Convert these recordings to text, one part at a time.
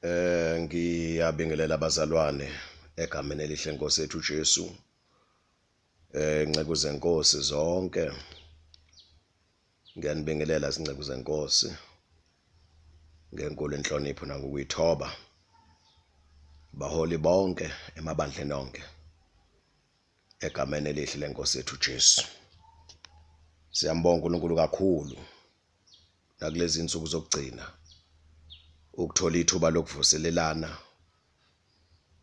Ngiyabingelela abazalwane egameni elihle Nkosi yethu Jesu. Ingceku zenkosi zonke. Ngiyanibingelela izingceku zenkosi ngenkulu inhlonipho nangokuyithoba. Baholi bonke emabandleni onke egameni elihle leNkosi yethu Jesu. Siyambonga uNkulunkulu kakhulu nakulezi insuku zokugcina ukuthola ithuba lokuvuselelana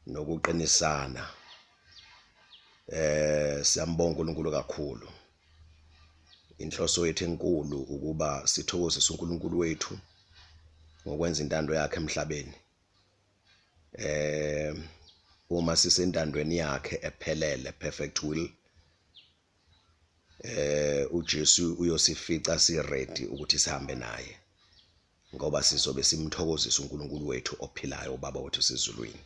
nokuqinisana. Siyambonga uNkulunkulu kakhulu. Inhloso yethu enkulu ukuba sithokozise uNkulunkulu wethu ngokwenza intando yakhe emhlabeni. Uma sisentandweni yakhe ephelele, perfect will, uJesu uyosifica siready ukuthi sihambe naye, ngoba sizobe simthokozisa uNkulunkulu wethu ophilayo, uBaba wethu sezulwini.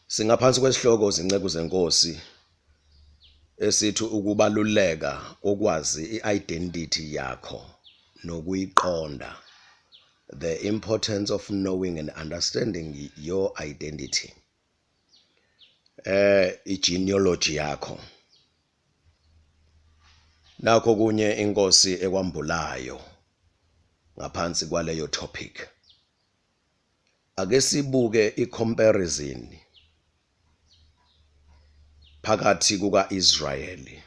Singaphansi kwesihloko izingceku zenkosi esithi ukubaluleka kokwazi i-identity yakho nokuyiqonda, the importance of knowing and understanding your identity, i-genealogy yakho. Nakho kunye inkosi ekwambulayo ngaphansi kwaleyo topic. Ake sibuke i-comparison phakathi kuka-Israyeli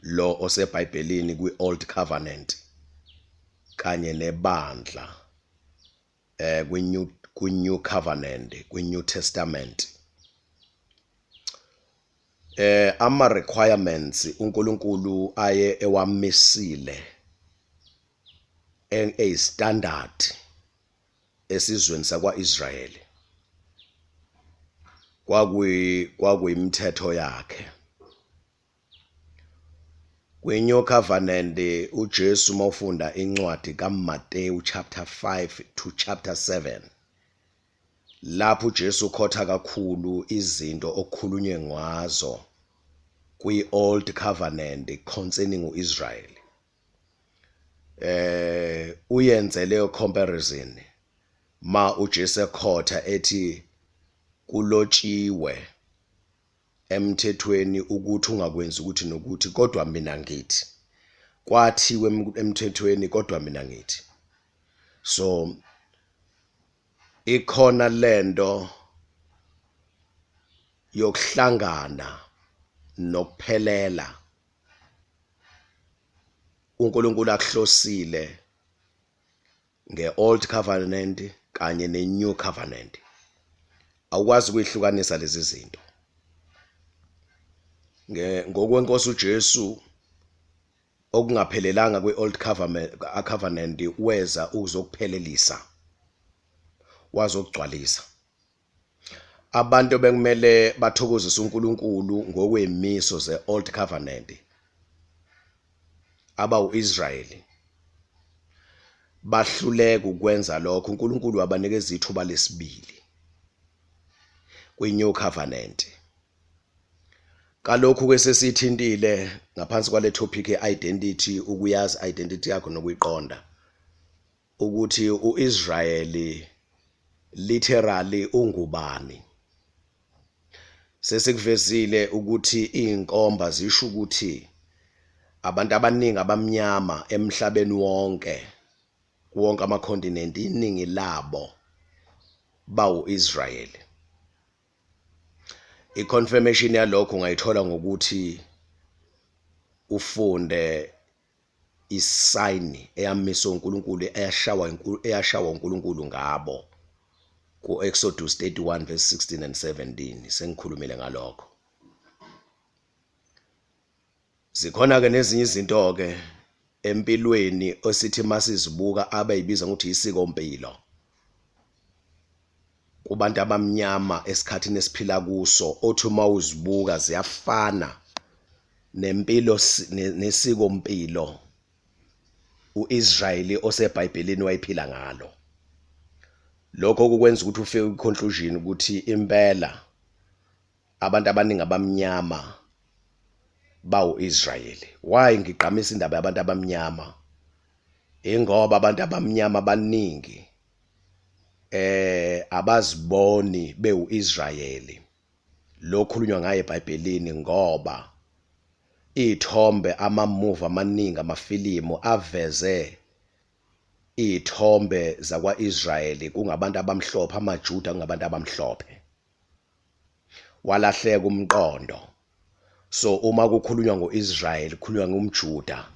lo oseBhayibhelini kwi-Old Covenant kanye nebandla kwi-New Covenant, kwi-New Testament. Ama-requirements uNkulunkulu aye ewamisile standard esizweni sakwa-Israyeli kwakuyimithetho yakhe. Kwi-New Covenant uJesu mawufunda incwadi kaMateyu chapter 5 to chapter 7, lapho uJesu ukhotha kakhulu izinto okukhulunywe ngazo kwi-Old Covenant concerning u-Israel. Uyenze leyo comparison ma uJesu ekhotha ethi kulotshiwe emthethweni ukuthi ungakwenzi ukuthi nokuthi, kodwa mina ngithi. Kwathiwe emthethweni kodwa mina ngithi. So ikhona lento yokuhlangana nokuphelela uNkulunkulu akuhlosile nge-Old Covenant kanye ne-New Covenant. Awukwazi ukuyihlukanisa lezi zinto. Ngokwenkosi uJesu okungaphelelanga kwi-Old Covenant weza uzokuphelelisa, wazokugcwalisa. Abantu bekumele bathokozise uNkulunkulu ngokwemiso ze-Old Covenant, abawu-Israyeli bahluleka ukwenza lokho. uNkulunkulu wabanikeza ithuba lesibili kwi-New Covenant. Kalokhu ke sesithintile ngaphansi kwale topic ye-identity, ukuyazi identity yakho nokuyiqonda ukuthi u-Israyeli literally ungubani. Sesikuvezile ukuthi inkomba zisho ukuthi abantu abaningi abamnyama emhlabeni wonke ama-continent, iningi labo bawu-Israyeli. I-confirmation yalokho ungayithola ngokuthi ufunde isign eyamiswa uNkulunkulu, eyashawa uNkulunkulu ngabo ku-Exodus 31 verse 16 and 17. Sengikhulumile ngalokho. Zikhona-ke nezinye izinto-ke empilweni osithi masizibuka abayibiza ngokuthi isikompilo kubantu abamnyama esikhathini esiphila kuso, othi uma uzibuka ziyafana nempilo nesikompilo u-Israyeli oseBhayibhelini wayephila ngalo. Lokho kukwenza ukuthi ufike ku-conclusion ukuthi impela abantu abaningi abamnyama bawu-Israyeli. Why ngigqamisa indaba yabantu abamnyama? Ingoba abantu abamnyama abaningi abaziboni beUIsrayeli lokhulunywa ngaye eBhayibhelini, ngoba ithombe ama-movie amaningi amafilimu aveze ithombe zakwaIsrayeli kungabantu abamhlophe, amaJuda kungabantu abamhlophe. Walahleka umqondo. So uma kukhulunywa ngoIsrayeli kukhulunywa ngomJuda,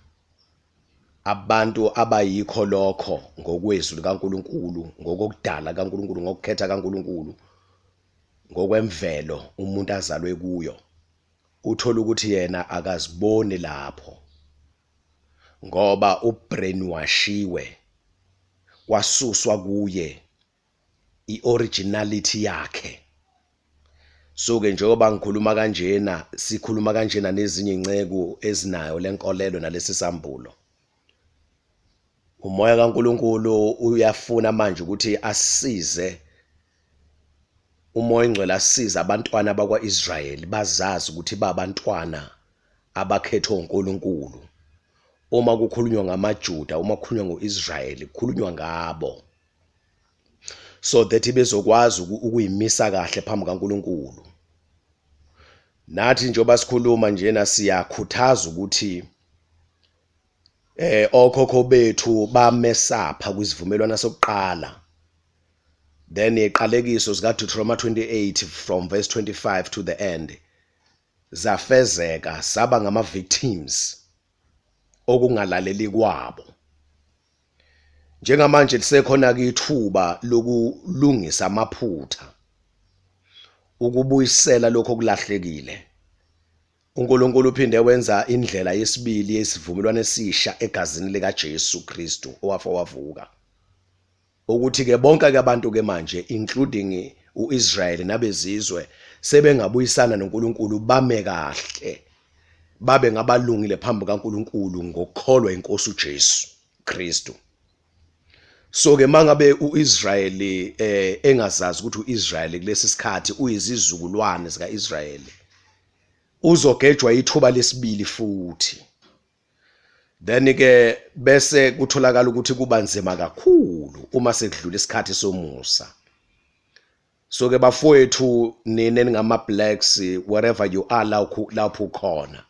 abantu abayikho lokho ngokwezwi likaNkulunkulu, ngokudala kaNkulunkulu, ngokukhetha kaNkulunkulu, ngokwemvelo umuntu azalwe kuyo, uthola ukuthi yena akaziboni lapho ngoba ubrainwashiwe, kwasuswa kuye i-originality yakhe. So-ke njengoba ngikhuluma kanjena, sikhuluma kanjena nezinye inceku ezinayo lenkolelo nalesi sambulo, umoya kaNkulunkulu uyafuna manje ukuthi asize, umoya ingcwele asize abantwana bakwaIsrayeli bazazi ukuthi babantwana abakhethwe uNkulunkulu. Uma kukhulunywa ngamaJuda, uma kukhulunywa ngoIsrayeli, kukhulunywa ngabo, so that bezokwazi ukuyimisa kahle phambi kaNkulunkulu. Nathi njengoba sikhuluma njena siyakhuthaza ukuthi okhokho bethu bamesapha kwisivumelwano sokuqala, then iqalekiso zika Deuteronomy 28 from verse 25 to the end zafezeka, saba ngama victims okungalaleli kwabo. Njengamanje lisekhona ke ithuba lokulungisa amaphutha, ukubuyisela lokho okulahlekile. uNkulunkulu uphinde wenza indlela yesibili yesivumelwano esisha egazini lika Jesu Kristu owafa wavuka, ukuthi ke bonke ke abantu ke manje including uIsrael nabezizwe sebengabuyisana noNkulunkulu, bame kahle, babe ngabalungile phambi kaNkulunkulu ngokukholwa inkosi uJesu Kristu. So ke mangabe uIsrayeli engazazi ukuthi uIsrayeli kulesi sikhathi uyizizukulwane zikaIsrayeli, uzogejwa ithuba lesibili futhi. Then ke bese kutholakala ukuthi kuba nzima kakhulu uma sekudlula isikhathi somusa. So ke bafowethu nini ngama blacks, wherever you are lapho ukhona,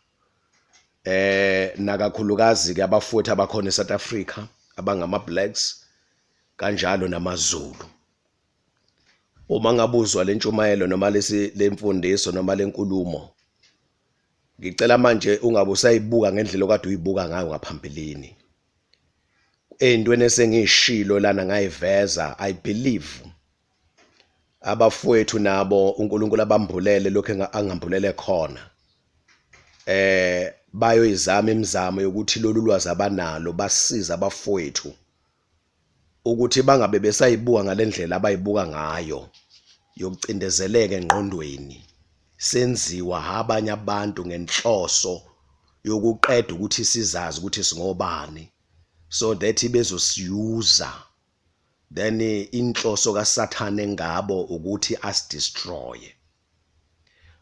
nakakhulukazi ke abafowethu abakhona eSouth Africa abangama blacks, kanjalo namaZulu, uma ngabuzwa lentshumayelo noma lemfundiso noma lenkulumo, ngicela manje ungabe usayibuka ngendlela okade uyibuka ngayo ngaphambilini. Endweni esengishilo lana ngayiveza, I believe abafowethu nabo uNkulunkulu abambulele lokho angambulele khona, bayoyizama imizamo yokuthi lolu lwazi abanalo basiza abafowethu ukuthi bangabe besayibuka ngalendlela abayibuka ngayo yokucindezeleka engqondweni, senziwa abanye abantu ngenhloso yokuqeda ukuthi sizazi ukuthi singobani, so that bezosiyuza. Then inhloso kaSathane engabo ukuthi asidestroy,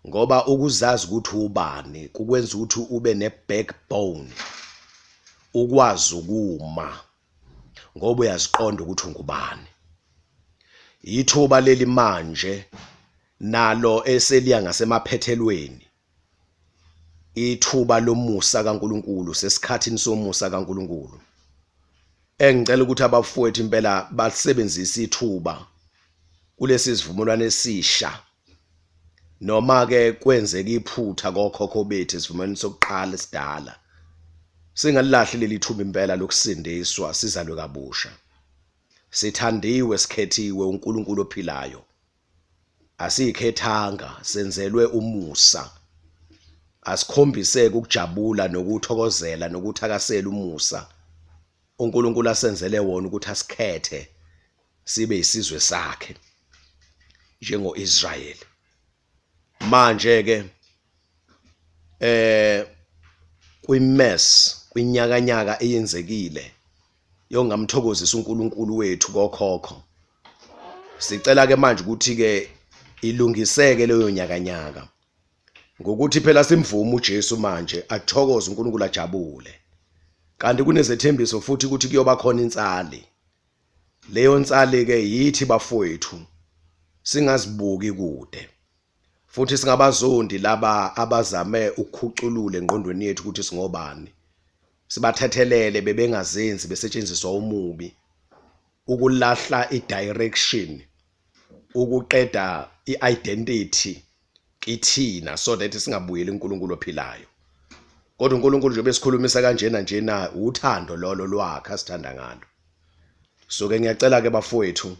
ngoba ukuzazi ukuthi ubani kukwenza ukuthi ube ne-backbone, ukwazi ukuma ngoba uyaziqonda ukuthi ungubani. Ithuba leli manje nalo eseliya ngasemaphethelweni, ithuba lomusa kaNkulunkulu, sesikhathini somusa kaNkulunkulu. Engicela ukuthi abafowethu impela basebenzise ithuba kulesi sivumelwano esisha, noma ke kwenzeka iphutha kokhokho bethu esivumelwano sokuqala esidala, singalilahli leli thuba impela lokusindiswa, sizalwe kabusha. Sithandiwe, sikhethiwe uNkulunkulu ophilayo, asikhethanga, senzelwe umusa. Asikhombiseke ukujabula nokuthokozela nokuthakasela umusa uNkulunkulu asenzele wona ukuthi asikhethe sibe isizwe sakhe njengoIsrayeli. Manje ke kwinyakanyaka eyenzekile yongamthokozisa uNkulunkulu wethu kokhokho, sicela ke manje ukuthi ke ilungiseke leyo nyakanyaka ngokuthi phela simvume uJesu manje athokoze uNkulunkulu ajabule. Kanti kunezethembiso futhi ukuthi kuyoba khona insali, leyo nsali ke yithi bafowethu singazibuki kude futhi singabazondi laba abazame ukukhuculula engqondweni yethu ukuthi singobani, sibathethelele bebengazenzi besetshenziswa umubi ukulahla i-direction, ukuqeda i-identity kithina so that singabuyeli uNkulunkulu ophilayo. Kodwa uNkulunkulu nje besikhulumisa kanjena njena uthando lolo lwakhe asithanda ngalo. So ke ngiyacela ke bafowethu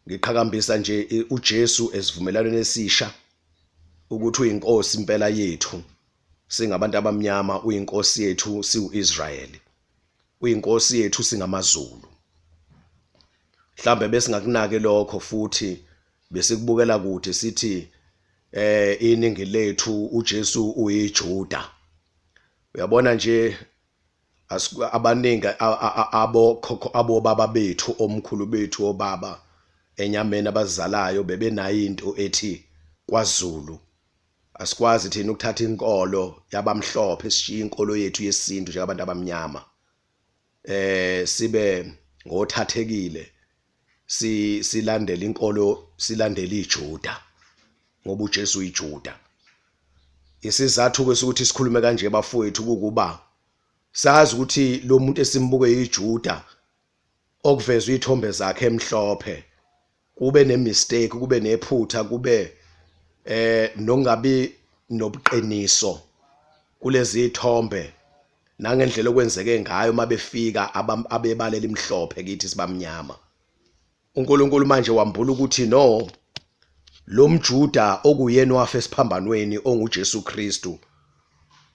ngiqhakambisa nje uJesu esivumelwaneni esisha ukuthi uyinkosi impela yethu singabantu abamnyama, uyinkosi yethu siuIsrayeli, uyinkosi yethu singamaZulu. Mhlambe besingakunake lokho futhi besikubukela kude sithi iningi lethu uJesu uyiJuda. Uyabona nje abaningi abo baba bethu, omkhulu bethu, obaba enyameni abazalayo bebenayo into ethi kwaZulu. Asikwazi thina ukuthatha inkolo yabamhlophe sishiya inkolo yethu yesintu njengabantu abamnyama sibe ngothathekile silandela inkolo, silandela iJuda ngoba uJesu uyiJuda. Isizathu kwesikuthi sikhulume kanje bafowethu kukuba sazi ukuthi lo muntu esimbuke yiJuda okuvezwe izithombe zakhe emhlophe kube nemistake, kube nephutha, kube nongabi nobuqiniso kulezi izithombe nangendlela okwenzeke ngayo mabefika abebalela imhlophe kithi sibamnyama. uNkulunkulu manje wambula ukuthi no, lo mJuda okuyena wafa esiphambanweni onguJesu Kristu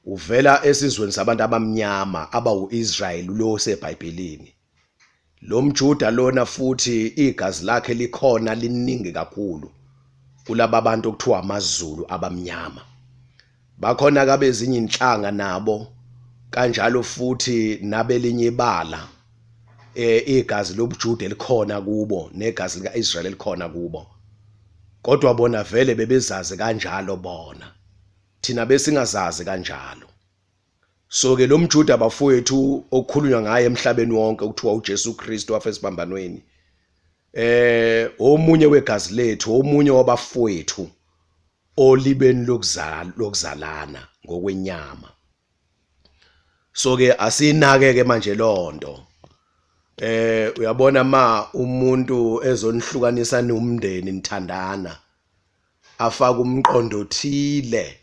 uvela esizweni sabantu abamnyama abawu-Israyeli lo seBhayibhelini. Lo mJuda lona futhi igazi lakhe likhona liningi kakhulu kulabo abantu okuthiwa amaZulu abamnyama. Bakhona ke bezinye inhlanga nabo kanjalo futhi nabelinye ibala igazi lobuJuda likhona kubo negazi likaIsrayeli likhona kubo. Kodwa bona vele bebezazi kanjalo bona, thina besingazazi kanjalo. So ke lo mJuda bafowethu okukhulunywa ngaye emhlabeni wonke ukuthiwa uJesu Kristu wafa esiphambanweni omunye wegazi lethu, omunye wabafowethu olibeni lokuzalana ngokwenyama. So ke asinake ke manje lonto. Uyabona umuntu ezonihlukanisa nomndeni nithandana afaka umqondo othile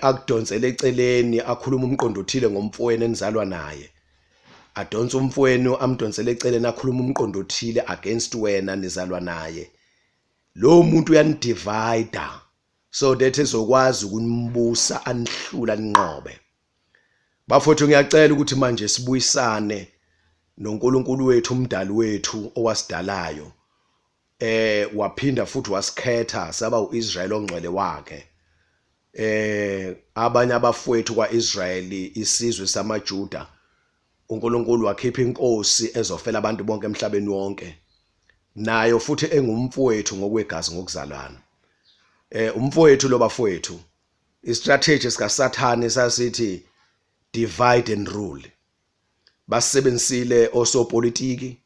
akudonsele eceleni, akhuluma umqondo othile ngomfowenu enizalwa naye, adonsa umfowenu amdonsele eceleni akhuluma umqondo othile against wena nizalwa naye. Lo muntu uyanidivide so that ezokwazi ukunimbusa anihlula ninqobe. Bafowethu ngiyacela ukuthi manje sibuyisane noNkulunkulu wethu umdali wethu owasidalayo, waphinda futhi wasikhetha saba uIsrayeli ongcwele wakhe. Abanye abafowethu kwaIsrayeli, isizwe samaJuda, uNkulunkulu wakhipha inkosi ezofela abantu bonke emhlabeni wonke, nayo futhi engumfowethu ngokwegazi ngokuzalana. Umfowethu lo bafowethu, istrategy sikaSathane sasithi divide and rule. Basebenzisile osopolitiki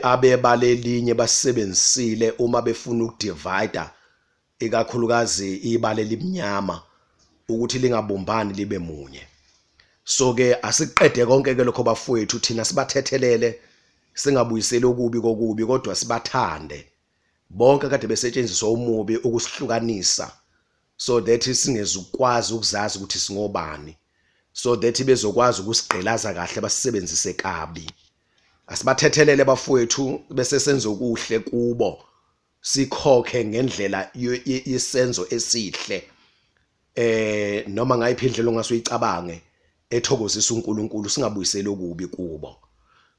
abebalelinye basebenzisile uma befuna ukudivide ikakhulukazi ibale limnyama ukuthi lingabumbani libe munye. So ke asiqede konke ke lokho bafowethu, thina sibathethelele singabuyiseli okubi kokubi kodwa sibathande bonke kade besetshenziswa umubi ukusihlukanisa so that singezukwazi ukuzazi ukuthi singobani, so that bezokwazi ukusigqilaza kahle basisebenzise kabi. Asibathethelele bafowethu bese senze okuhle kubo, sikhokhe ngendlela yesenzo esihle noma ngayiphi indlela ongasuyicabange ethokozisa uNkulunkulu, singabuyiseli okubi kubo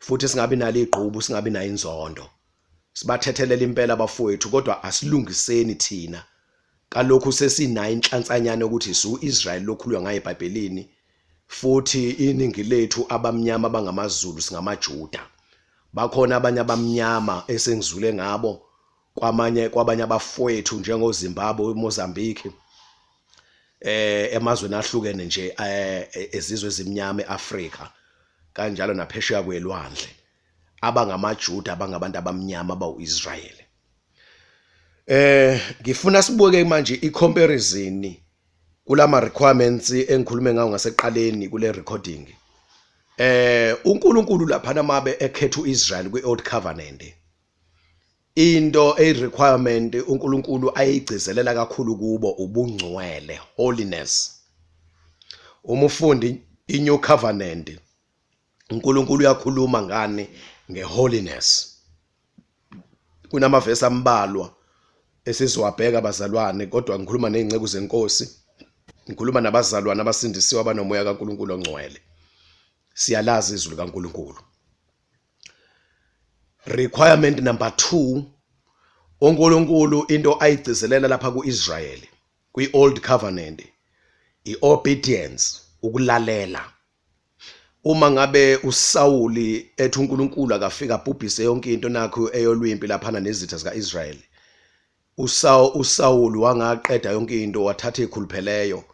futhi singabi nalo igqubu, singabi nayo inzondo. Sibathethelela impela bafowethu kodwa asilungiseni thina kalokhu sesinayo inhlansanyana ukuthi siuIsrayeli lokhulwa ngaye eBhayibhelini, futhi iningi lethu abamnyama abangamaZulu singamaJuda. Bakhona abanye abamnyama esengizule ngabo kwabanye abafowethu njengoZimbabwe, Mozambique, emazweni ahlukene nje ezizwe ezimnyama eAfrika kanjalo naphesheya kwelwandle. abangamaJuda abangabantu abamnyama abawu-Israyeli. Ngifuna sibuke manje i-comparison kulama requirements engikhulume ngawo ngaseqaleni kule recording. uNkulunkulu lapha mabe ekhetha uIsrael kwi-Old Covenant, into requirement uNkulunkulu ayigcizelela kakhulu kubo ubungcwele, holiness. Uma ufundi i-New Covenant, uNkulunkulu uyakhuluma ngani ngeholiness. Kunamavesi ambalwa esizowabheka bazalwane, kodwa ngikhuluma nezingceku zenkosi, ngikhuluma nabazalwane abasindisiwe abanomoya kaNkulunkulu ongcwele. Siyalazi izwi likaNkulunkulu. Requirement number 2, uNkulunkulu into ayigcizelela lapha kuIsrael kwi-Old Covenant, i-obedience, ukulalela. Uma ngabe uSawuli ethi uNkulunkulu akafika abhubhise yonke into nakho eyolwimpi laphana nezitha zikaIsrael, uSawuli wangaqeda yonke into wathatha ikhulupheleyo.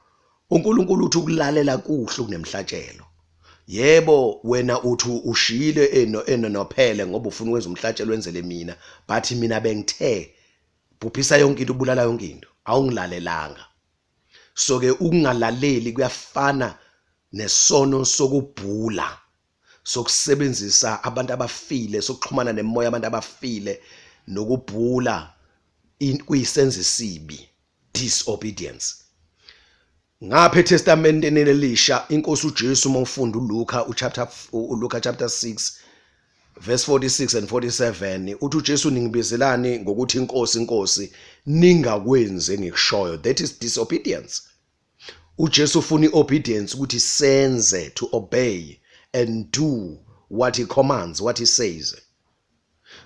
uNkulunkulu uthi ukulalela kuhle kunemhlatshelo. Yebo wena uthi ushiyile enophele ngoba ufuna ukwenza umhlatshelo wenzele mina, but mina bengithe bhubhisa yonke into, ubulala yonke into, awungilalelanga. So ke ukungalaleli kuyafana nesono sokubhula, sokusebenzisa abantu abafile, sokuxhumana nemoya abantu abafile, nokubhula kuyisenzo esibi, disobedience. Ngapha eTestamenteni elisha inkosi uJesu uma ufunda uLuka chapter 6 verse 46 and 47, uthi uJesu ningibizelani ngokuthi inkosi ningakwenze ngikushoyo, that is disobedience. uJesu ufuna iobedience ukuthi senze, to obey and do what he commands, what he says.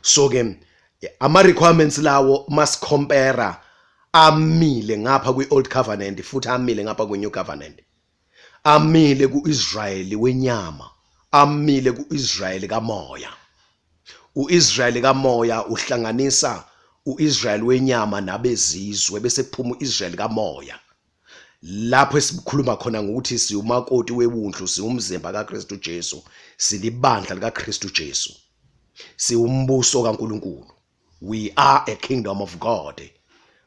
So ke ama requirements lawo must compare amile ngapha kwi-Old Covenant futhi amile ngapha kwi-New Covenant. Amile ku-Israyeli wenyama, amile ku-Israyeli kamoya. U-Israyeli kamoya uhlanganisa u-Israyeli wenyama nabezizwe, bese kuphuma u-Israyeli kamoya. Lapho esikhuluma khona ngokuthi siumakoti webundlu, siumzimba kaKristu Jesu, silibandla likaKristu Jesu, siumbuso kaNkulunkulu. We are a kingdom of God.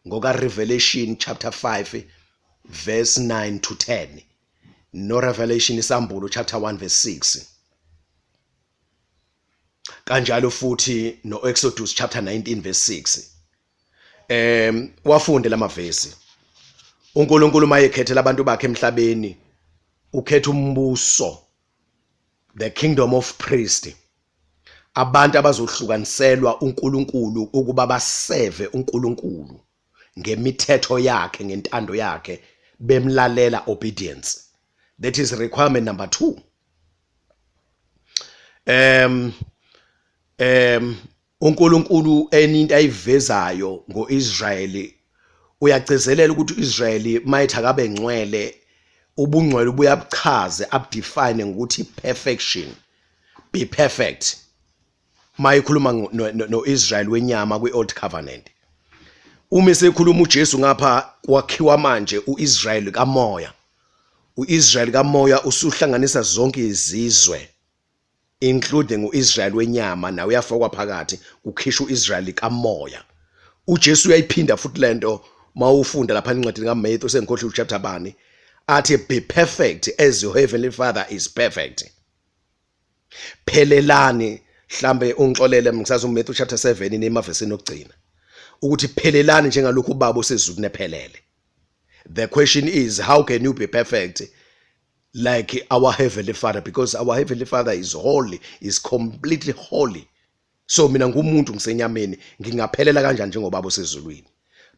Ngoka Revelation chapter 5 verse 9 to 10, no Revelation isambulo chapter 1 verse 6. Kanjalo futhi no Exodus chapter 19 verse 6. Wafunde lamavesi. uNkulunkulu mayekhethela abantu bakhe emhlabeni, ukhetha umbuso, the kingdom of priest, abantu abazohlukaniselwa uNkulunkulu ukuba baseve uNkulunkulu ngemithetho yakhe, ngentando yakhe, bemlalela, obedience. That is requirement number 2. uNkulunkulu eninto ayivezayo ngoIsrayeli, uyagcizelela ukuthi uIsrayeli mayithi akabe ngcwele, ubungcwele buyabuchaze, abdefine ngokuthi perfection, be perfect. Mayikhuluma noIsrael wenyama kwi-Old Covenant. Uma sekhuluma uJesu ngapha kwakhiwa manje uIsrael kamoya. uIsrael kamoya usuhlanganisa zonke izizwe, including uIsrael wenyama, nawe uyafakwa phakathi kukhishwa uIsrael kamoya. uJesu uyayiphinda futhi lento mawufunda lapha encwadini kaMatthew sengikhohle chapter bani, athi be perfect as your heavenly Father is perfect. Phelelani, mhlambe ungixolele ngisazi uMatthew chapter 7 nemavesini okugcina, ukuthi phelelani njengalokhu ubaba usezulu nephelele. The question is, how can you be perfect like our heavenly Father? Because our heavenly Father is holy, is completely holy. So mina ngumuntu ngisenyameni, ngingaphelela kanjani njengobaba usezulwini?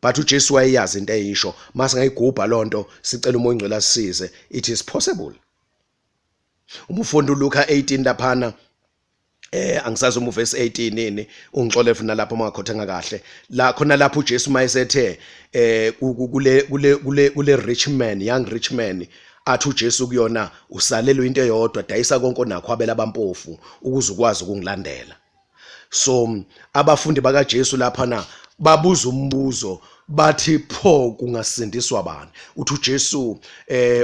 But uJesu wayeyazi into eyisho, mase ngayigubha lonto, sicela umoya ongcwele asisize, it is possible. Umufunda uLuka 18 laphana, angisazi verse 18 nini, ungixolele funa lapho mangakhothenga kahle. La khona lapho uJesu mayesethe kule rich man, young rich man, athi uJesu kuyona, usalelwe into eyodwa, dayisa konke onakho abela abampofu ukuze ukwazi ukungilandela. So abafundi bakaJesu lapha babuza umbuzo, bathi pho kungasindiswa bani. Uthi uJesu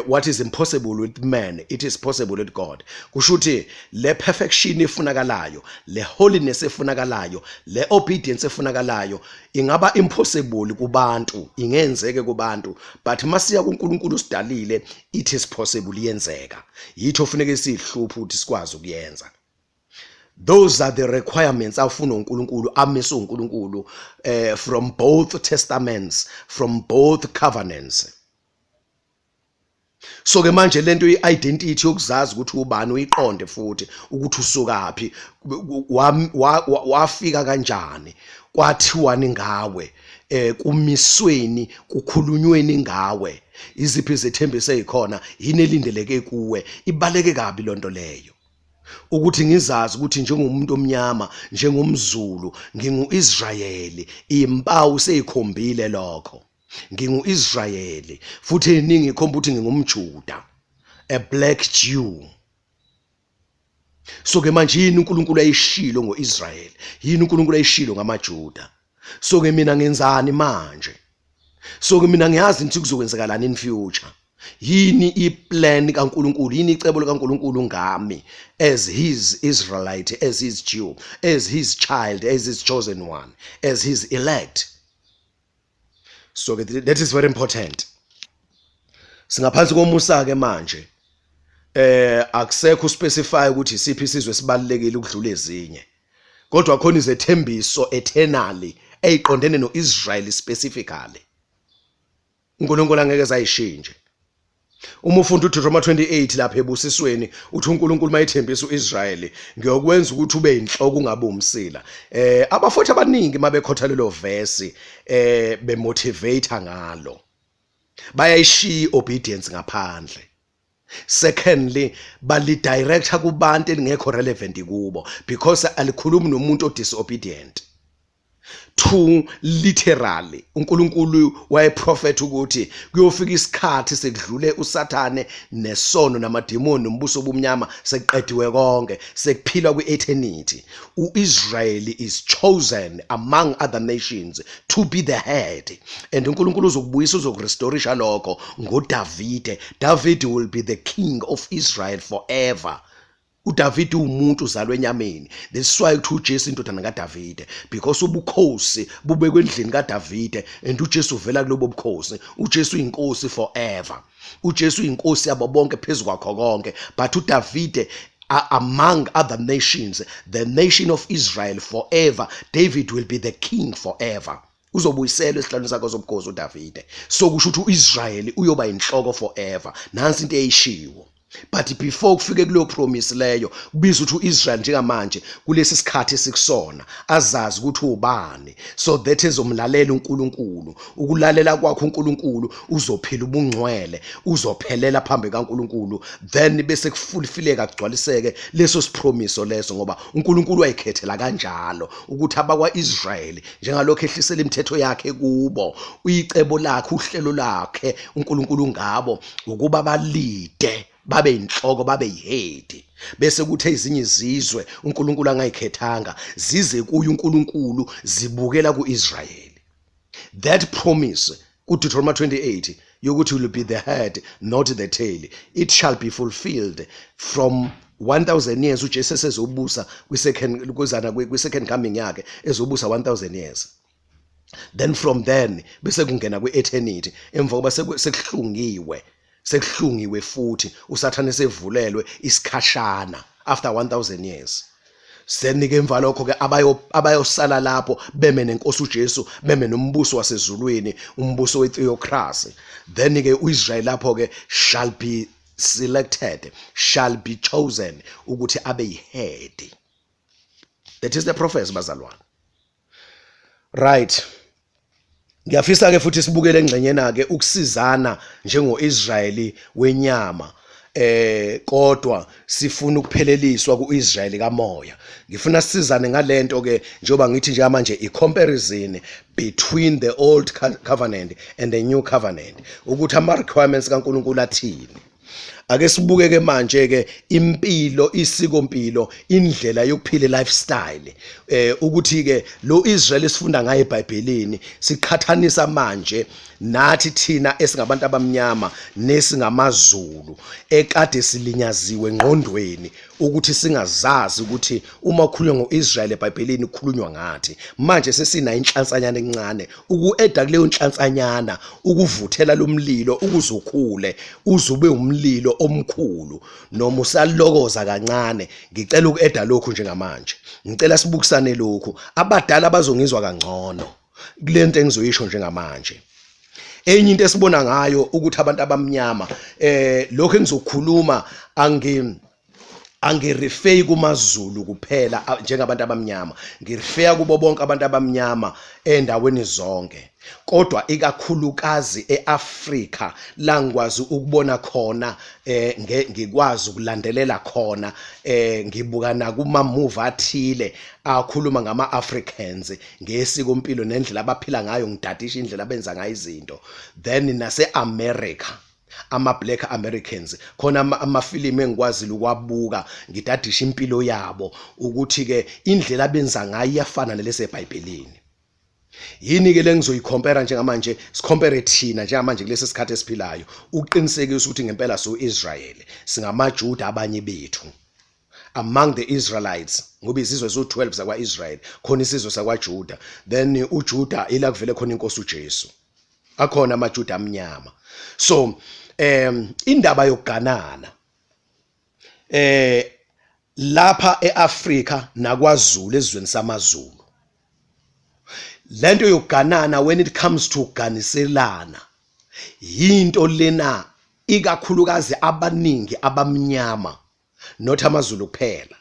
what is impossible with man it is possible with God. Kusho ukuthi le perfection efunakalayo, le holiness efunakalayo, le obedience efunakalayo ingaba impossible kubantu, ingenzeke kubantu, but masiya kuNkulunkulu usidalile it is possible, iyenzeka. Yitho kufanele sihluphe ukuthi sikwazi ukuyenza. Those are the requirements afuna uNkulunkulu, amiso uNkulunkulu from both testaments, from both covenants. So ke manje lento i-identity yokuzazi ukuthi ubani uyiqonde futhi ukuthi usukaphi, wafika kanjani, kwathiwani ngawe, kumisweni, kukhulunyweni ngawe, iziphi izethembiso ezikhona, yini elindeleke kuwe, ibaleke kabi lonto leyo. Ukuthi ngizazi ukuthi njengomuntu omnyama, njengomZulu, ngingu-Israyeli, impawu seyikhombile lokho. Ngingu-Israyeli futhi eningi ikhomba ukuthi ngingumJuda, a black Jew. So ke manje yini uNkulunkulu ayishilo ngo-Israyeli, yini uNkulunkulu ayishilo ngamaJuda. So ke mina ngenzani manje? So ke mina ngiyazi ukuthi kuzokwenzakalani in future. Yini iplan kaNkulunkulu, yini icebo likaNkulunkulu ngami as his Israelite, as his Jew, as his child, as his chosen one, as his elect. So that is very important. Singaphansi komusa ke manje akusekho specify ukuthi isiphi isizwe sibalekile ukudlula ezinye. Kodwa khona izethembiso eternally eziqondene noIsrael specifically. uNkulunkulu angeke zayishintshe. Uma ufunda uDuteronomy 28 lapha ebusisweni uthi uNkulunkulu mayithembisa uIsrael ngiyokwenza ukuthi ube inhloko ungabe umsila. Abafuthi abaningi mabekhotha lelo verse bemotivate ngalo. Bayayishiya obedience ngaphandle. Secondly, bali director kubantu elingekho relevant kubo because alikhulumi nomuntu odisobedient. Two, literally uNkulunkulu wayeprofet ukuthi kuyofika isikhathi sekudlule uSathane nesono namademoni nombuso obumnyama sekuqediwe konke, sekuphilwa kwi-eternity. uIsrael is chosen among other nations to be the head, and uNkulunkulu uzokubuyisa, uzokurestorisha lokho ngoDavide. David will be the king of Israel forever. uDavid umuntu uzalwe enyameni. That's why uthi uJesu indodana kaDavide, because ubukhosi bubekwe endlini kaDavide and uJesu uvela kulobo bukhosi. uJesu uyinkosi forever. uJesu uyinkosi yabo bonke phezulu kwakho konke, but uDavide among other nations, the nation of Israel forever. David will be the king forever. Uzobuyisela esihlalo sakhe sobukhosi uDavide. So kusho ukuthi uIsrael uyoba inhloko forever. Nansi into eyishiwo. But before kufike kuleyo promise leyo, kubiza ukuthi uIsrael njengamanje kulesi sikhathi esikusona azazi ukuthi ubani, so that ezomlalela uNkulunkulu. Ukulalela kwakho uNkulunkulu uzophila ubungcwele, uzophelela phambi kaNkulunkulu, then bese kufulfileka kugcwaliseke leso sipromiso leso, ngoba uNkulunkulu wayikhethela kanjalo ukuthi abakwaIsrael njengalokho ehlisela imithetho yakhe kubo, uyicebo lakhe, uhlelo lakhe uNkulunkulu ngabo ukuba balide, babe inhloko, babe yihedi. Bese kuthe izinye izizwe uNkulunkulu angayikhethanga zize kuye uNkulunkulu zibukela kuIsrael. That promise kuDuteronomy 28 yokuthi will be the head not the tail, it shall be fulfilled from 1000 years. uJesu ezobusa kwi-second coming yakhe, ezobusa 1000 years. Then from then bese kungena kwi-eternity, emva koba sekuhlungiwe futhi uSathane sevulelwe isikhashana after 1000 years. Senike emva lokho ke abayosala lapho beme nenkosi uJesu, beme nombuso wasezulwini, umbuso wetheocracy. Then ke uIsrael lapho ke shall be selected, shall be chosen ukuthi abe yihead. That is the prophecy bazalwane. Right. Ngiyafisa ke futhi sibukele engxenyena ke ukusizana njengoIsraeli wenyama, kodwa sifuna ukupheleliswa kuIsrael kamoya. Ngifuna sisizane ngalento ke njengoba ngithi nje manje i-comparison between the old covenant and the new covenant, ukuthi ama requirements kaNkulunkulu athini. ake sibuke ke manje ke impilo isikompilo indlela yokuphila lifestyle ukuthi ke lo Israel esifunda ngaye eBhayibhelini siqhathanisa manje nathi thina esingabantu abamnyama nesingamaZulu ekade silinyaziwe ngqondweni ukuthi singazazi ukuthi uma kukhulunywa ngoIsrael eBhayibhelini kukhulunywa ngathi manje sesina inhlansanyana encane ukueda kuleyo nhlansanyana ukuvuthela lomlilo ukuzokhule uzube umlilo omkhulu noma usalokoza kancane ngicela ukueda lokhu njengamanje ngicela sibukisane lokhu abadala bazongizwa kangcono kulento engizoyisho njengamanje. Enye into esibona ngayo ukuthi abantu abamnyama lokho engizokhuluma angireferi kumaZulu kuphela njengabantu abamnyama ngirefera kubo bonke abantu abamnyama endaweni zonke kodwa ikakhulukazi eAfrika la ngikwazi ukubona khona ngikwazi ukulandelela khona ngibuka na kuma movie athile akhuluma ngama Africans ngesiko impilo nendlela abaphila ngayo ngidadisha indlela abenza ngayo izinto then nase America ama-Black Americans khona amafilimu engikwazile ukwabuka ngidadisha impilo yabo ukuthi ke indlela abenza ngayo iyafana nalese eBhayibhelini. Yini ke lengizoyicompare njengamanje sicompare thina njengamanje kulesi sikhathi esiphilayo uqinisekisa ukuthi ngempela so Israel singamaJuda abanye bethu among the Israelites ngoba izizwe zo12 zakwa Israel khona isizwe sakwaJuda then uJuda ila kuvele khona inkosi uJesu akhona amaJuda amnyama. So indaba yokuganana lapha eAfrika nakwaZulu ezweni samaZulu lento yokuganana when it comes to uganiselana yinto lena ikakhulukazi abaningi abamnyama not amaZulu kuphela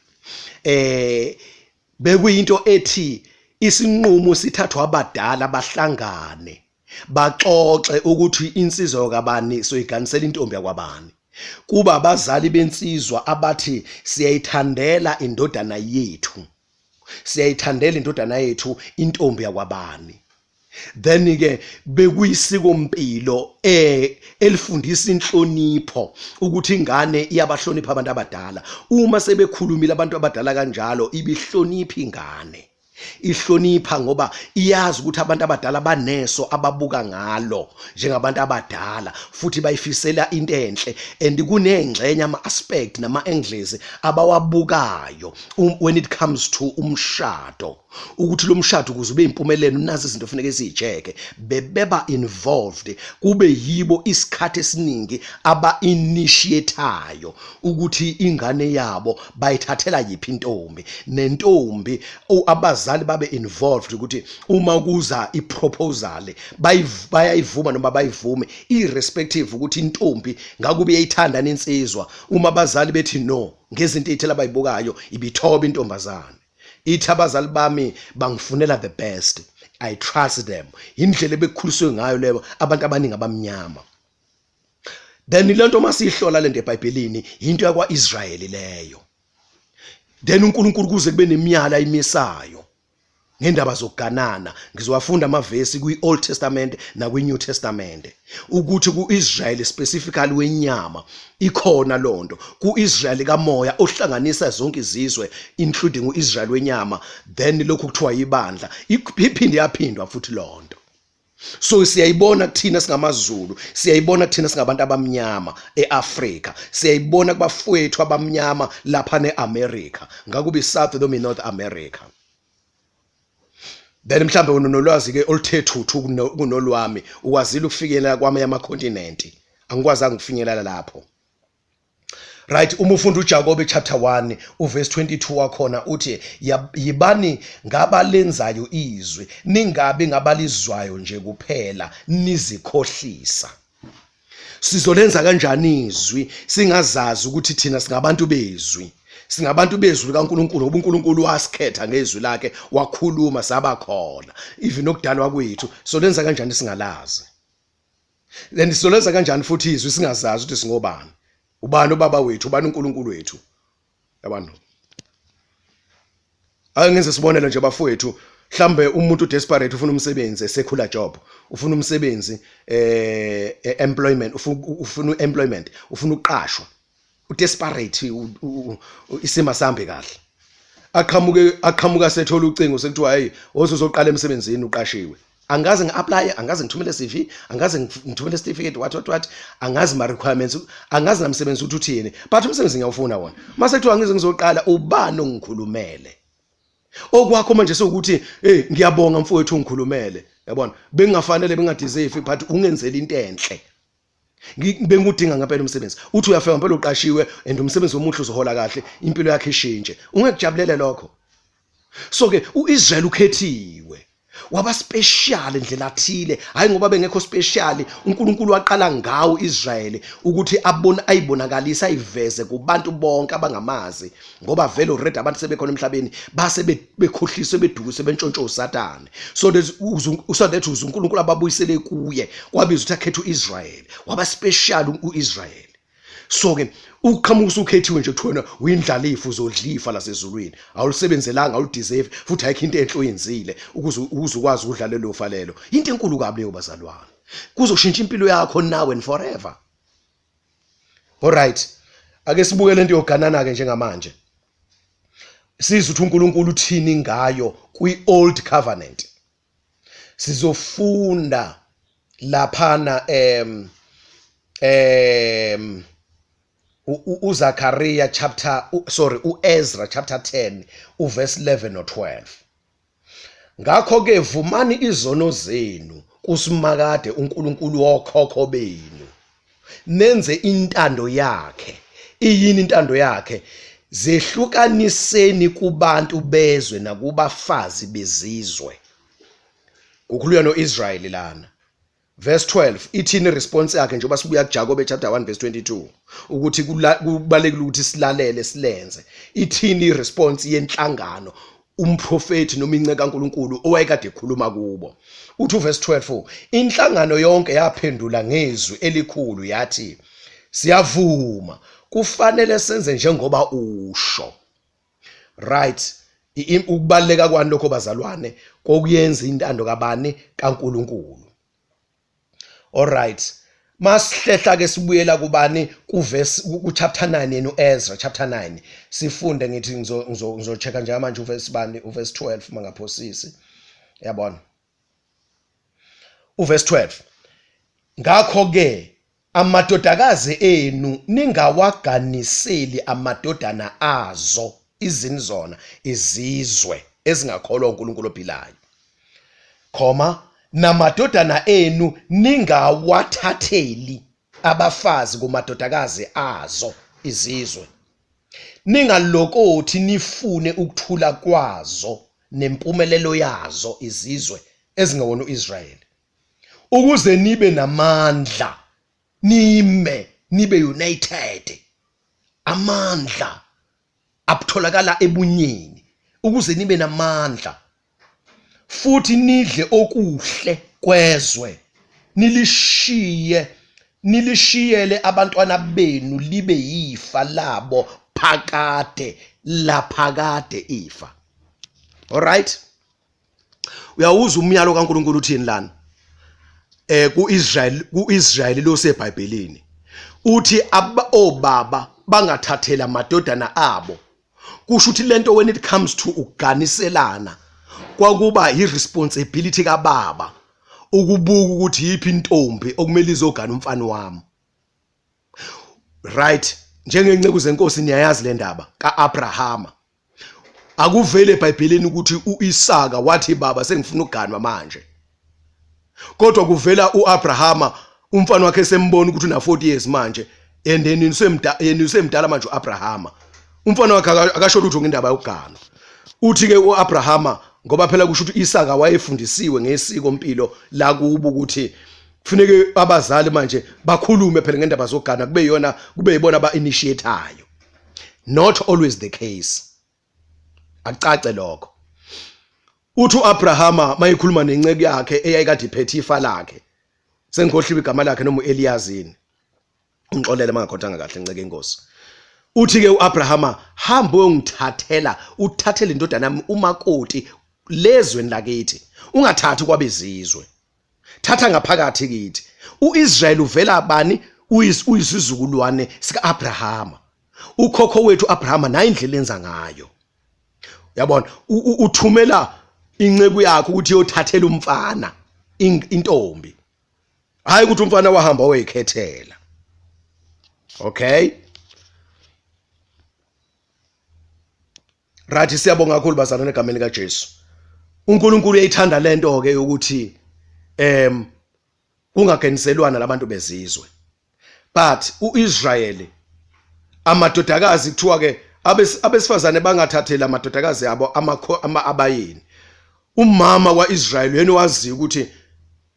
bekuyinto ethi isinqumo sithathwa abadala abahlangane baxoxe ukuthi insizwa kabani soyiganisela intombi yakwabani kuba abazali bensizwa abathi siyayithandela indodana yethu intombi yakwabani then ke bekuyisiko impilo elifundisa inhlonipho ukuthi ingane iyabahlonipha abantu abadala uma sebekhulumile abantu abadala kanjalo ibihlonipha ingane ihlonipha ngoba iyazi ukuthi abantu abadala baneso ababuka ngalo njengabantu abadala futhi bayifisela into enhle and kunengxenye ama-aspect nama-angles abawabukayo when it comes to umshado ukuthi lo mshado kuze ube impumelelo nazi izinto kufanele sizicheke beba involved kube yibo isikhathi esiningi aba-initiatayo ukuthi ingane yabo bayithathela yiphi intombi nentombi abazali babe involved ukuthi uma kuza iproposal bayayivuma noma bayivume irrespective ukuthi intombi ngakube iyayithanda nensizwa uma abazali bethi no ngezinto ezithela bayibukayo ibithoba intombazana ithi abazali bami bangifunela the best I trust them indlela bekukhuliswe ngayo leyo abantu abaningi abamnyama then lento masihlola lento eBhayibhelini into yakwaIsrael leyo then uNkulunkulu kuze kube nemiyala imisayo ngendaba zokuganana ngizowafunda amavesi kwi-Old Testament na kwi-New Testament ukuthi ku-Israel specifically wenyama ikhona lonto ku-Israel kamoya ohlanganisa zonke izizwe including u-Israel wenyama then lokhu kuthiwa ibandla iphinde yaphindwa futhi lonto. So siyayibona thina singamaZulu siyayibona thina singabantu abamnyama eAfrika siyayibona kubafowethu abamnyama lapha neAmerica ngakubi South noma North America. Then mhlambe unolwazi ke oluthe thuthu kunolwami ukwazile ukufikelela kwamanye amakontinenti angikwazanga ukufinyelela lapho. Right, uma ufunda uJakobe chapter 1 uverse 22 wakhona uthi yibani ngabalenzayo izwi ningabe ngabalizwayo nje kuphela nizikhohlisa. Sizolenza kanjani izwi singazazi ukuthi thina singabantu bezwi singabantu bezwi kaNkuluNkulu ngoba uNkulunkulu wasikhetha ngezwi lakhe wakhuluma sabakhona even okudalwa kwethu solenza kanjani singalazi then sizolenza kanjani futhi izwi singazazi ukuthi singobani ubani ubaba wethu ubani uNkulunkulu wethu yabantu angenze sibonele nje bafowethu mhlambe umuntu desperate ufuna umsebenzi secular job ufuna umsebenzi employment ufuna employment ufuna uqashwa desperate isima sambe kahle aqhamuka sethola ucingo sekuthiwa hey ozoqala emsebenzini uqashiwe angaze ngi-apply angaze ngithumele CV angaze ngithumele certificate what angazi ma requirements angazi namsebenzi ukuthi uthini but umsebenzi ngiyawufuna wona mase kuthiwa ngize ngizoqala ubani ongikhulumele okwakho manje sokuthi hey ngiyabonga mfowethu ungikhulumele yabona bengingafanele bengadeserve but ungenzela into enhle bengudinga ngempela umsebenzi uthi uyafika ngempela uqashiwe and umsebenzi omuhle uzohola kahle impilo yakhe ishintshe ungekujabulele lokho so ke uIsrael ukhethiwe waba special endlela thile hayi ngoba bengekho special uNkulunkulu waqala ngawo Israel ukuthi ayibonakalisa ayiveze kubantu bonke abangamazi ngoba vele already abantu sebekhona emhlabeni base bekhohliswe bedukuse bentshontsho uSathane so that uNkulunkulu ababuyisele kuye kwabizwa ukuthi akhethe uIsrael waba special uIsrael so ke uqhamuka usukhethiwe nje kuthona uyindlalifa uzodlifa lasezulwini awulisebenzelanga awulideserve futhi ayikho into enhle oyenzile ukuze ukwazi ukudlala lo falelo into enkulu kabi leyo bazalwane kuzoshintsha impilo yakho now and forever alright ake sibuke lento yoganana ke njengamanje sizwe ukuthi uNkulunkulu uthini ngayo kwi-old covenant sizofunda laphana uZacharia uEzra chapter 10 uverse 11 no 12 ngakho ke vumani izono zenu kusimakade uNkulunkulu wokhokho benu nenze intando yakhe iyini intando yakhe zehlukaniseni kubantu bezwe nakubafazi bezizwe kukhulunywa noIsrael lana verse 12 ithini response yakhe njengoba sibuya kuJakobe chapter 1 verse 22 ukuthi kubalekile ukuthi silalele silenze ithini response yenhlangano umprofeti noma inceka kaNkulunkulu owayekade ekhuluma kubo uthi verse 12 inhlangano yonke yaphendula ngezwi elikhulu yathi siyavuma kufanele senze njengoba usho right ukubaleka kwani lokho bazalwane kokuyenza intando kabani kaNkulunkulu alright masihlehla ke sibuyela kubani kuverse chapter 9 noEzra chapter 9 sifunde ngithi ngizochecka nje manje uverse 12 mangaphosisi yabona uverse 12 ngakho ke amadodakazi enu ningawaganiseli amadodana azo izinzona izizwe ezingakholwa uNkulunkulu ophilayo namadodana enu ningawathatheli abafazi kumadodakazi azo izizwe ningalokothi nifune ukuthula kwazo nempumelelo yazo izizwe ezingewona uIsrael ukuze nibe namandla nibe united amandla abutholakala ebunyeni ukuze nibe namandla futhi nidle okuhle kwezwe nilishiyele abantwana benu libe yifa labo laphakade ifa alright uyawuza umyalo kaNkulunkulu uthini lana kuIsrael lo seBhayibhelini uthi obaba bangathathela amadodana abo kusho ukuthi lento when it comes to uganiselana kwakuba irresponsibility kababa ukubuka ukuthi yiphi intombi okumele izogana umfana wami right njengenceke zenkosi niyayazi le ndaba kaAbrahama akuvele eBhayibhelini ukuthi uIsaka wathi baba sengifuna ukuganwa manje kodwa kuvela uAbrahama umfana wakhe sembona ukuthi una 40 years manje and then usemdala manje uAbrahama umfana wakhe akasho lutho ngendaba yokugana uthi ke uAbrahama ngoba phela kusho ukuthi Isaka wayefundisiwe ngesiko impilo la kubo ukuthi kufanele abazali manje bakhulume phela ngendaba zogana kube yibona aba-initiatayo not always the case akucace lokho uthi uAbrahama mayikhuluma nenceke yakhe eyayikade iphethe ifa lakhe sengikhohliwe igama lakhe noma uEliyazini ungixolele mangakhothanga kahle inceke inkosi uthi ke uAbrahama hamba uthathele indodana yami umakoti lezweni lakithi ungathathi kwabezizwe thatha ngaphakathi kithi uIsrael uvela bani uyisizukulwane sikaAbrahama ukhokho wethu Abraham nayo indlela enza ngayo. Yabona uthumela inceku yakhe ukuthi uyothathela umfana intombi. Hayi ukuthi umfana wahamba wayekhethela. Okay? Right, siyabonga kakhulu bazalwane egameni lika Jesu. uNkulunkulu uyayithanda lento ke ukuthi kungageniselwana labantu bezizwe. But uIsrael amadodakazi kuthiwa ke abesifazane bangathathela amadodakazi abo abayini. Umama kwaIsrael yena wazi ukuthi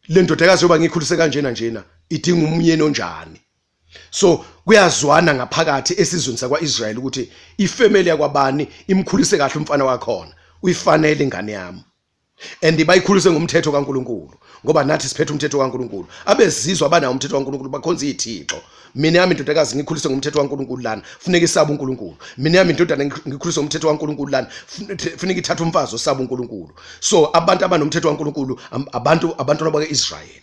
le ndodakazi yoba ngikhulise kanjena njena idinga umyeni onjani. So kuyazwana ngaphakathi esizweni sakwaIsrael ukuthi ifamily yakwabani imkhulise kahle umfana wakhona uyifanele ingane yami. And bayikhulise ngomthetho kaNkuluNkulu ngoba nathi siphethe umthetho kaNkuluNkulu. Abezizwe abanawo umthetho kaNkuluNkulu bakhonza izithixo. Mina yami indodakazi ngikhulise ngomthetho kaNkuluNkulu lana funeka isaba uNkulunkulu. Mina yami indodana ngikhulise ngomthetho kaNkuluNkulu lana funeka ithathe umfazi osaba uNkulunkulu. So abantu abanomthetho kaNkuluNkulu abantu bakwaIsrael.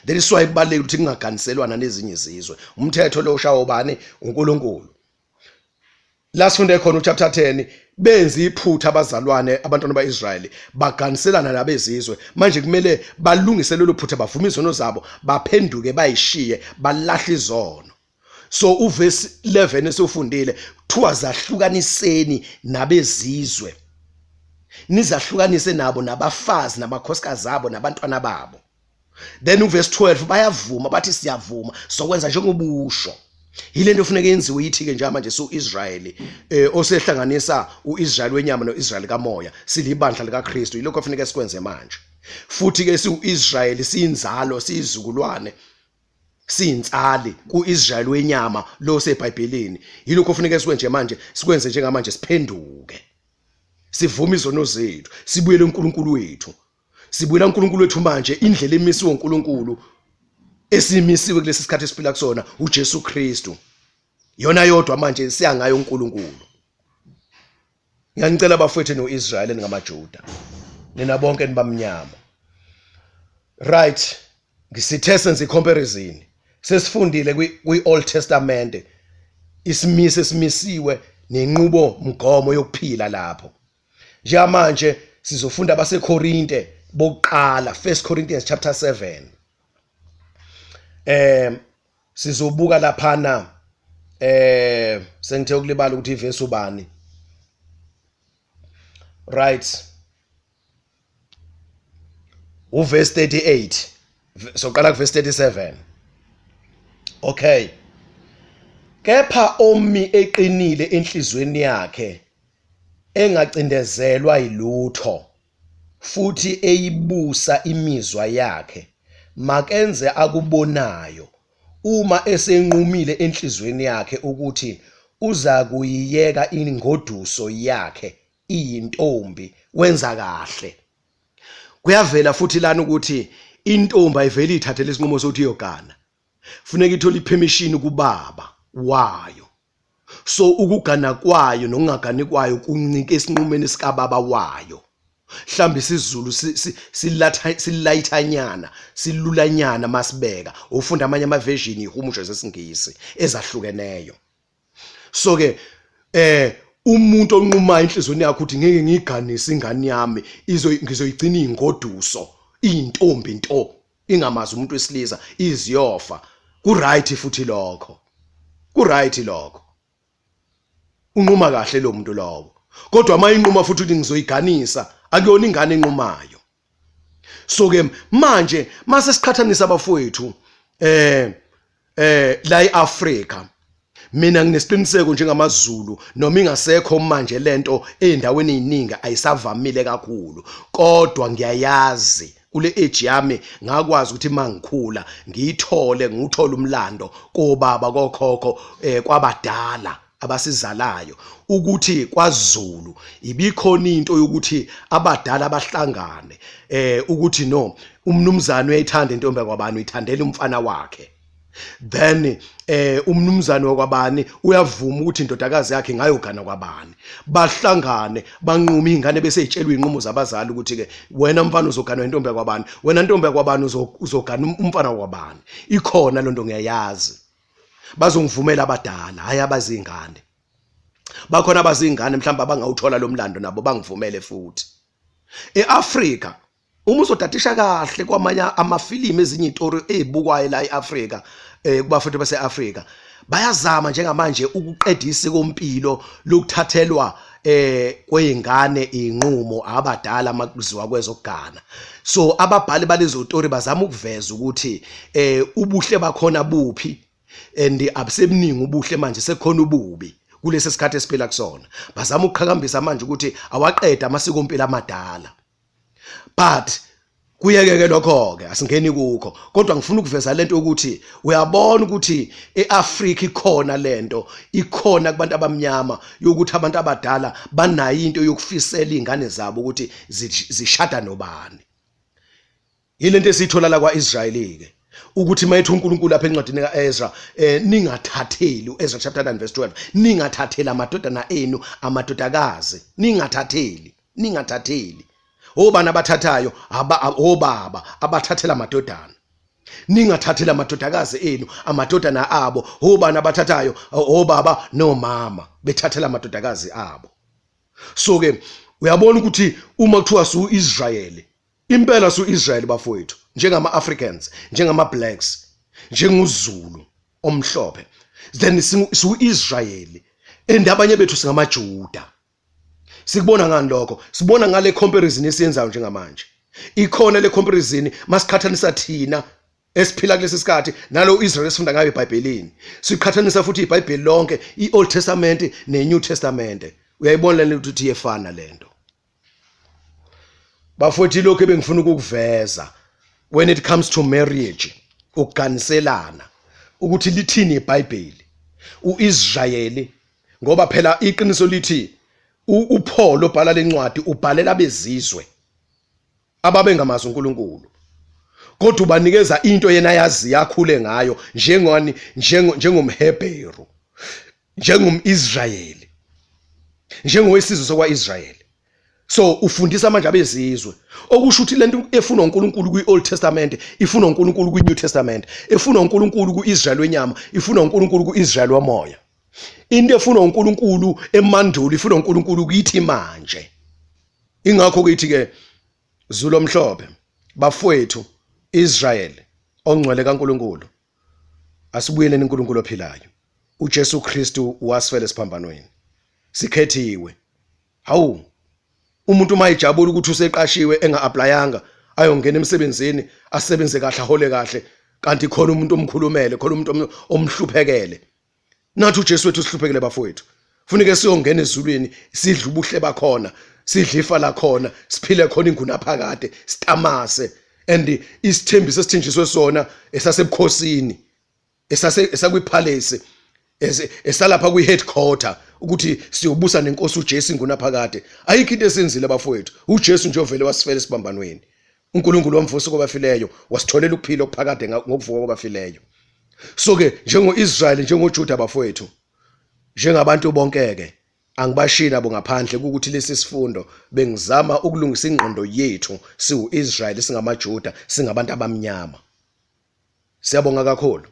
That is why kubaleka ukuthi kungaganiselwana nezinye izizwe. Umthetho lo ushawo bani uNkulunkulu. La sifunde khona uChapter 10 benza iphutha abazalwane abantwana baIsrael baganiselana nabezizwe. Manje kumele balungise lelo phutha bavume izono zabo baphenduke bayishiye balahle izono. So uverse 11 esufundile kuthiwa zahlukaniseni nabezizwe. Nizahlukanise nabo nabafazi nabakhosikazi zabo nabantwana babo. Then uverse 12 bayavuma bathi siyavuma sokwenza njengobusho. Yilento kufanele yenziwe yithi ke nje manje uIsrael osehlanganisa uIsrael wenyama noIsrael kamoya silibandla lika Kristu yilokho kufanele sikwenze manje. Futhi ke siuIsrael siyinzalo siyizukulwane siyintsali kuIsrael wenyama lo seBhayibhelini yilokho kufanele sikwenze manje sikwenze njengamanje siphenduke. Sivume izono zethu sibuyele uNkulunkulu wethu. Sibuyela uNkulunkulu wethu manje indlela emisiwe uNkulunkulu esimisiwe kulesi sikhathi esiphila kusona uJesu Kristu. Yona yodwa manje siyangayo uNkulunkulu. Ngiyanicela bafowethu noIsrael ngamaJuda. Nina bonke nibamnyama. Right. Ngisithe senze comparison. Sesifundile kwi-Old Testament isimiso esimisiwe nenqubo mgomo yokuphila lapho. Njengamanje sizofunda abaseKorinte bokuqala 1 Corinthians chapter 7. Sizobuka laphana sengithe ukulibala ukuthi iverse ubani. Right. Uverse 38. Soqala kuverse 37. Okay. Kepha omi eqinile enhlizweni yakhe engacindezelwa yilutho futhi eyibusa imizwa yakhe makenze akubonayo uma esenqumile enhlizweni yakhe ukuthi uza kuyiyeka ingoduso yakhe iyintombi wenza kahle. Kuyavela futhi lana ukuthi intombi ayiveli ithathele isinqumo sokuthi iyogana. Funeka ithole ipermission kubaba wayo. So ukugana kwayo nokungagani kwayo kuncike esinqumeni sika baba wayo. Mhlambe isizulu silayithanyana silulanyana masibeka ufunda amanye amaversion ihumusho zesingisi ezahlukeneyo. So ke umuntu onquma inhlizweni yakhe ukuthi ngeke ngiganise ingane yami ngizoyigcina ingoduso intombi into ingamazi umuntu wesilisa iziyofa. Ku right futhi lokho. Ku right lokho. Unquma kahle lo muntu lowo. Kodwa mayinquma futhi ukuthi ngizoyiganisa akuyona ingane enqumayo. So ke manje mase siqhathanisa abafowethu la eAfrika mina nginesiqiniseko njengamaZulu noma ingasekho manje lento endaweni eziningi ayisavamile kakhulu kodwa ngiyayazi kule age yami ngakwazi ukuthi mangikhula ngiyithole nguthola umlando kobaba kokhokho kwabadala abasizalayo ukuthi kwaZulu ibikhona into yokuthi abadala abahlangane ukuthi no umnumzane uyayithanda intombi yakwabani uyithandela umfana wakhe. Then umnumzane wakwabani uyavuma ukuthi indodakazi yakhe ngayogana kwabani. Bahlangane banquma izingane bese zitshelwe inqumo zabazali ukuthi ke wena mfana uzogana intombi yakwabani, wena intombi yakwabani uzogana umfana wakwabani. Ikhona lonto ngiyayazi. Bazongivumela abadala hayi abazingane. bakhona abazingane mhlawumbe abangawuthola lo mlando nabo bangivumele futhi. EAfrika uma uzodatisha kahle kwamanye amafilimu ezinye intori ezibukwayo la eAfrika kubafuthi baseAfrika bayazama njengamanje ukuqeda isiko kompilo lokuthathelwa kwezingane inqumo abadala makuziwa kwezokugana. So ababhali balezo story bazama ukuveza ukuthi ubuhle bakhona buphi and abusebuningi ubuhle manje sekukhona ububi kulesi sikhathi esiphila kusona. Bazama ukuqhakambisa manje ukuthi awaqeda amasiko empilo amadala. But kuyeke lokho ke asingeni kukho, kodwa ngifuna ukuveza lento ukuthi uyabona ukuthi eAfrika ikhona lento, ikhona kubantu abamnyama yokuthi abantu abadala banayo into yokufisela izingane zabo ukuthi zishada nobani. Yilento esithola la kwaIsrayeli ke ukuthi mayethu uNkulunkulu lapha encwadini kaEzra ningathatheli uEzra chapter 9 verse 12 ningathatheli amadodana enu amadodakazi, ningathatheli obana abathathayo obaba abathathela amadodana, ningathathela amadodakazi enu amadodana abo obana abathathayo obaba nomama bethathela amadodakazi abo. So ke uyabona ukuthi uma kuthiwa suIsrayeli impela suIsrayeli bafowethu njengama Africans, njengama blacks, njengoZulu omhlophe, then suIsrayeli and abanye bethu singamaJuda. Sikubona ngani lokho? Sibona ngale comparison esiyenzayo njengamanje. Ikhona le comparison masiqhathanisa thina esiphila kulesi sikhathi nalo Israel esifunda ngayo eBhayibhelini. Siqhathanisa futhi iBhayibheli lonke, iOld Testament neNew Testament. Uyayibona lento ukuthi iyefana lento. Bafowethu lokho ebengifuna ukukuveza when it comes to marriage, ukuganiselana ukuthi lithini iBhayibheli. uIsrayeli ngoba phela iqiniso lithi uPaul obhala lencwadi ubhalela bezizwe ababengamazi uNkulunkulu, kodwa ubanikeza into yena yazi yakhule ngayo njengomHebheru, njengomIsrayeli, njengowesizwe sokwaIsrayeli. So ufundisa manje abezizwe okusho ukuthi lento efuna uNkulunkulu kwiOld Testament ifuna uNkulunkulu kwiNew Testament, efuna uNkulunkulu kuIsrael wenyama ifuna uNkulunkulu kuIsrael womoya. Into efuna uNkulunkulu emandulo ifuna uNkulunkulu kithi manje. Ingakho kuyithi ke Zulu omhlophe bafowethu Israel ongcwele kaNkulunkulu, asibuyeleni uNkulunkulu ophilayo. uJesu Kristu wasifela esiphambanweni, sikhethiwe. Hawu umuntu mayijabula ukuthi useqashiwe enga-applyanga ayongena emsebenzini asebenze kahle ahole kahle, kanti khona umuntu omkhulumele, khona umuntu omhluphekele. Nathi uJesu wethu sihluphekele bafowethu. Funeke siyongena ezulwini sidle ubuhle bakhona, sidle ifa la khona, siphile khona ingunaphakade, sitamase and isithembiso esithenjiswe sona esasebukhosini, esakwipalace, esalapha kwi-headquarter ukuthi siyobusa nenkosi uJesu ingunaphakade. Ayikho into esenzile bafowethu. uJesu nje ovele wasifela esibambanweni. uNkulunkulu wamvusa kwabafileyo, wasitholela ukuphila okuphakade ngokuvuka kwabafileyo. So ke njengoIsrael, njengoJuda bafowethu, njengabantu bonke ke angibashina bo ngaphandle ukuthi lesi sifundo bengizama ukulungisa ingqondo yethu siuIsrael, singamaJuda, singabantu abamnyama. Siyabonga kakhulu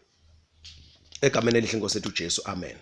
egameni elihle Nkosi yethu uJesu, amen.